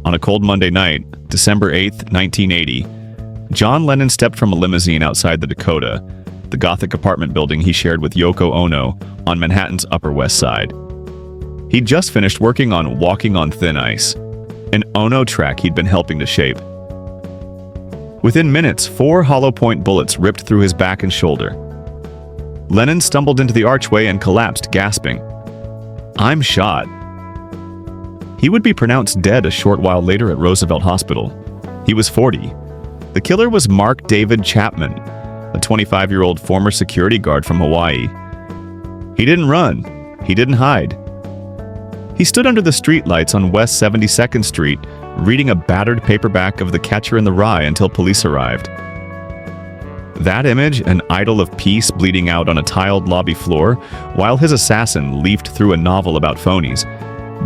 On a cold Monday night, December 8, 1980, John Lennon stepped from a limousine outside the Dakota, the Gothic apartment building he shared with Yoko Ono on Manhattan's Upper West Side. He'd just finished working on Walking on Thin Ice, an Ono track he'd been helping to shape. Within minutes, 4 hollow-point bullets ripped through his back and shoulder. Lennon stumbled into the archway and collapsed, gasping, "I'm shot." He would be pronounced dead a short while later at Roosevelt Hospital. He was 40. The killer was Mark David Chapman, a 25-year-old former security guard from Hawaii. He didn't run. He didn't hide. He stood under the streetlights on West 72nd Street, reading a battered paperback of The Catcher in the Rye until police arrived. That image, an idol of peace bleeding out on a tiled lobby floor, while his assassin leafed through a novel about phonies,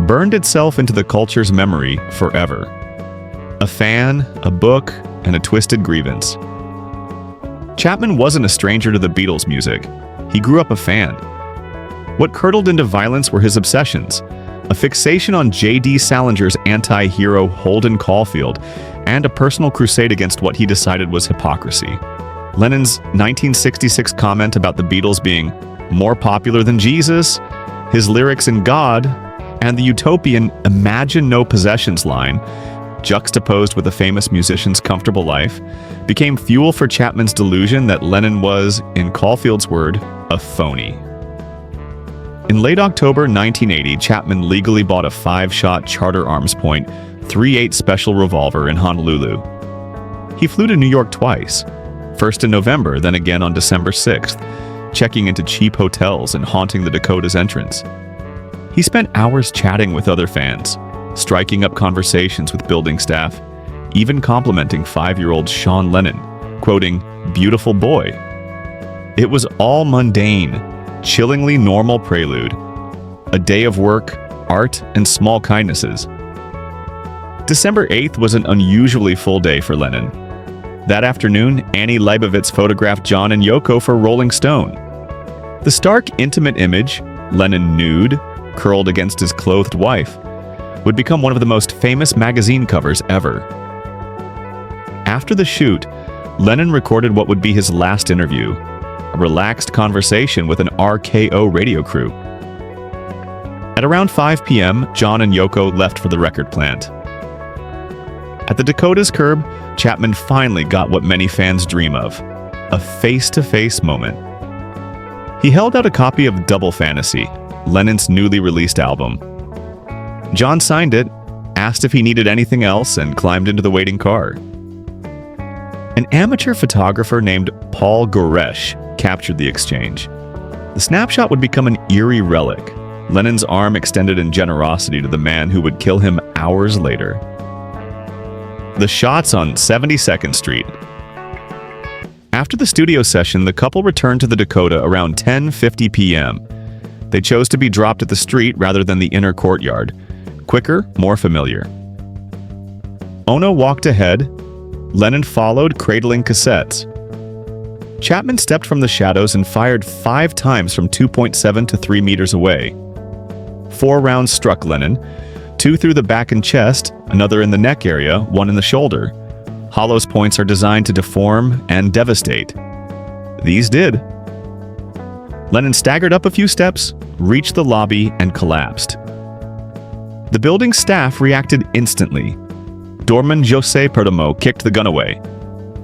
burned itself into the culture's memory forever. A fan, a book, and a twisted grievance. Chapman wasn't a stranger to the Beatles' music. He grew up a fan. What curdled into violence were his obsessions: a fixation on J.D. Salinger's anti-hero Holden Caulfield, and a personal crusade against what he decided was hypocrisy. Lennon's 1966 comment about the Beatles being more popular than Jesus, his lyrics in God, and the utopian "Imagine no possessions" line, juxtaposed with the famous musician's comfortable life, became fuel for Chapman's delusion that Lennon was, in Caulfield's word, a phony. In late October 1980, Chapman legally bought a 5-shot Charter Arms Point .38 special revolver in Honolulu. He flew to New York twice, first in November, then again on December 6th, checking into cheap hotels and haunting the Dakota's entrance. He spent hours chatting with other fans, striking up conversations with building staff, even complimenting 5-year-old Sean Lennon, quoting, "Beautiful boy." It was all mundane, chillingly normal prelude. A day of work, art, and small kindnesses. December 8th was an unusually full day for Lennon. That afternoon, Annie Leibovitz photographed John and Yoko for Rolling Stone. The stark, intimate image, Lennon nude, curled against his clothed wife, would become one of the most famous magazine covers ever. After the shoot, Lennon recorded what would be his last interview, a relaxed conversation with an RKO radio crew. At around 5 p.m., John and Yoko left for the record plant. At the Dakota's curb, Chapman finally got what many fans dream of, a face-to-face moment. He held out a copy of Double Fantasy, Lennon's newly released album. John signed it, asked if he needed anything else, and climbed into the waiting car. An amateur photographer named Paul Goresh captured the exchange. The snapshot would become an eerie relic, Lennon's arm extended in generosity to the man who would kill him hours later. The shots on 72nd Street. After the studio session, the couple returned to the Dakota around 10:50 p.m. They chose to be dropped at the street rather than the inner courtyard. Quicker, more familiar. Ono walked ahead. Lennon followed, cradling cassettes. Chapman stepped from the shadows and fired 5 times from 2.7 to 3 meters away. 4 rounds struck Lennon, 2 through the back and chest, another in the neck area, 1 in the shoulder. Hollow's points are designed to deform and devastate. These did. Lennon staggered up a few steps, reached the lobby, and collapsed. The building staff reacted instantly. Doorman Jose Perdomo kicked the gun away.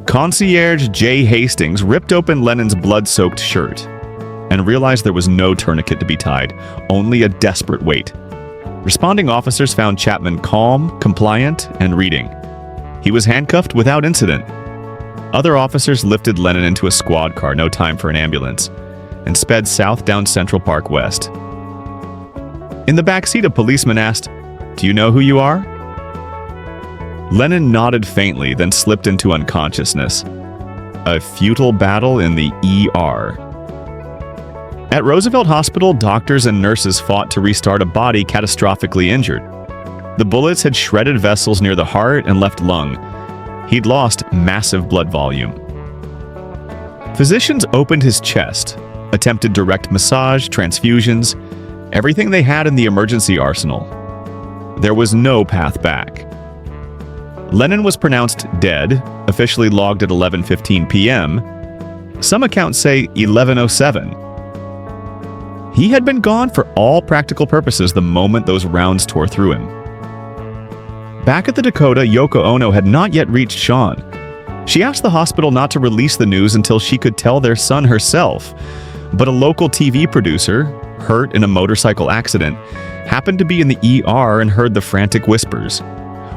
Concierge Jay Hastings ripped open Lennon's blood-soaked shirt and realized there was no tourniquet to be tied, only a desperate wait. Responding officers found Chapman calm, compliant, and reading. He was handcuffed without incident. Other officers lifted Lennon into a squad car, no time for an ambulance, and sped south down Central Park West. In the backseat, a policeman asked, "Do you know who you are?" Lennon nodded faintly, then slipped into unconsciousness. A futile battle in the ER. At Roosevelt Hospital, doctors and nurses fought to restart a body catastrophically injured. The bullets had shredded vessels near the heart and left lung. He'd lost massive blood volume. Physicians opened his chest, attempted direct massage, transfusions, everything they had in the emergency arsenal. There was no path back. Lennon was pronounced dead, officially logged at 11:15 p.m. Some accounts say 11:07. He had been gone for all practical purposes the moment those rounds tore through him. Back at the Dakota, Yoko Ono had not yet reached Sean. She asked the hospital not to release the news until she could tell their son herself, but a local TV producer, hurt in a motorcycle accident, happened to be in the ER and heard the frantic whispers.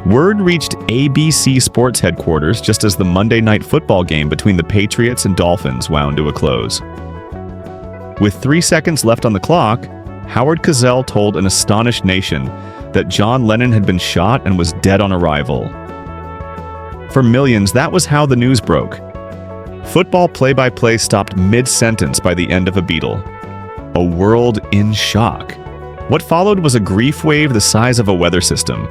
Word reached ABC Sports headquarters just as the Monday night football game between the Patriots and Dolphins wound to a close. With 3 seconds left on the clock, Howard Cosell told an astonished nation that John Lennon had been shot and was dead on arrival. For millions, that was how the news broke. Football play-by-play stopped mid-sentence by the end of a Beatle. A world in shock. What followed was a grief wave the size of a weather system.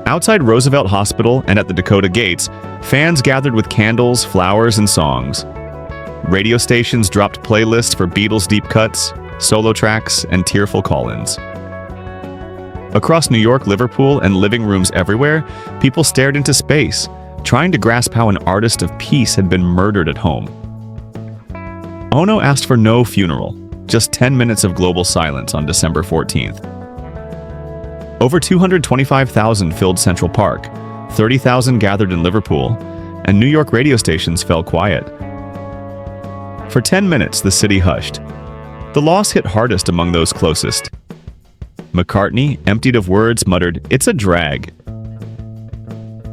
Outside Roosevelt Hospital and at the Dakota gates, fans gathered with candles, flowers, and songs. Radio stations dropped playlists for Beatles deep cuts, solo tracks, and tearful call-ins. Across New York, Liverpool, and living rooms everywhere, people stared into space, trying to grasp how an artist of peace had been murdered at home. Ono asked for no funeral, just 10 minutes of global silence on December 14th. Over 225,000 filled Central Park, 30,000 gathered in Liverpool, and New York radio stations fell quiet. For 10 minutes, the city hushed. The loss hit hardest among those closest. McCartney, emptied of words, muttered, "It's a drag."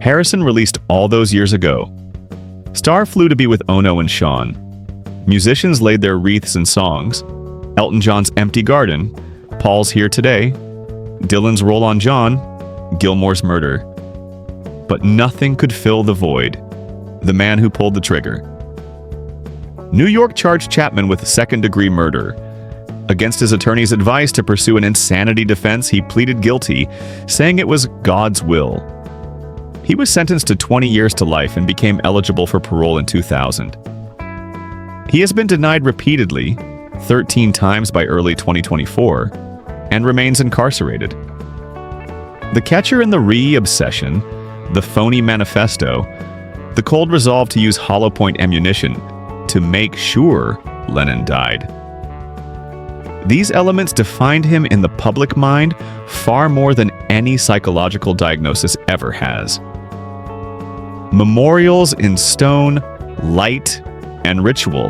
Harrison released All Those Years Ago. Starr flew to be with Ono and Sean. Musicians laid their wreaths and songs. Elton John's Empty Garden, Paul's Here Today, Dylan's Roll on John, Gilmore's Murder. But nothing could fill the void. The man who pulled the trigger. New York charged Chapman with second-degree murder. Against his attorney's advice to pursue an insanity defense, he pleaded guilty, saying it was God's will. He was sentenced to 20 years to life and became eligible for parole in 2000. He has been denied repeatedly, 13 times by early 2024, and remains incarcerated. The catcher in the Ree obsession, the phony manifesto, the cold resolve to use hollow point ammunition to make sure Lennon died. These elements defined him in the public mind far more than any psychological diagnosis ever has. Memorials in stone, light, and ritual.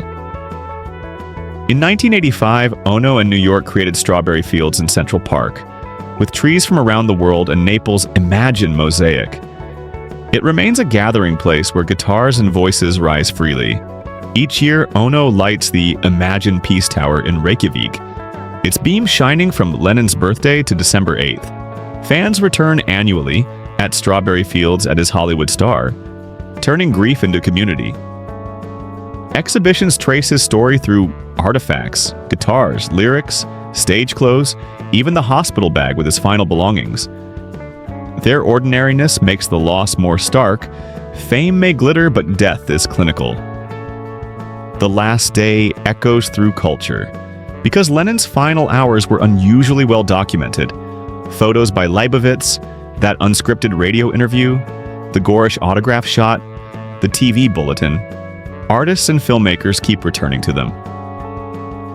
In 1985, Ono and New York created strawberry fields in Central Park, with trees from around the world and Naples' Imagine mosaic. It remains a gathering place where guitars and voices rise freely. Each year, Ono lights the Imagine Peace Tower in Reykjavik, its beam shining from Lennon's birthday to December 8th. Fans return annually at Strawberry Fields at his Hollywood star, turning grief into community. Exhibitions trace his story through artifacts, guitars, lyrics, stage clothes, even the hospital bag with his final belongings. Their ordinariness makes the loss more stark. Fame may glitter, but death is clinical. The last day echoes through culture, because Lennon's final hours were unusually well documented. Photos by Leibovitz, that unscripted radio interview, the gorish autograph shot, the TV bulletin. Artists and filmmakers keep returning to them.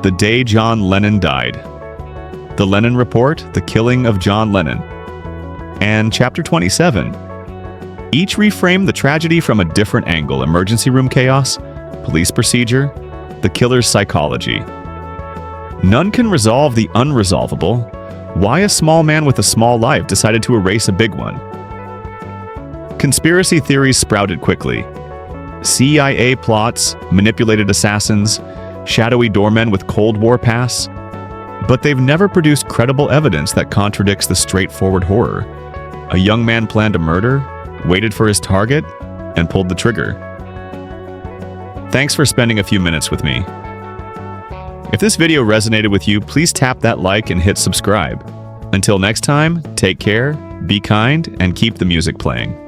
The day John Lennon died. The Lennon Report, The Killing of John Lennon. And Chapter 27. Each reframe the tragedy from a different angle: emergency room chaos, police procedure, the killer's psychology. None can resolve the unresolvable. Why a small man with a small life decided to erase a big one. Conspiracy theories sprouted quickly. CIA plots, manipulated assassins, shadowy doormen with Cold War pasts. But they've never produced credible evidence that contradicts the straightforward horror. A young man planned a murder, waited for his target, and pulled the trigger. Thanks for spending a few minutes with me. If this video resonated with you, please tap that like and hit subscribe. Until next time, take care, be kind, and keep the music playing.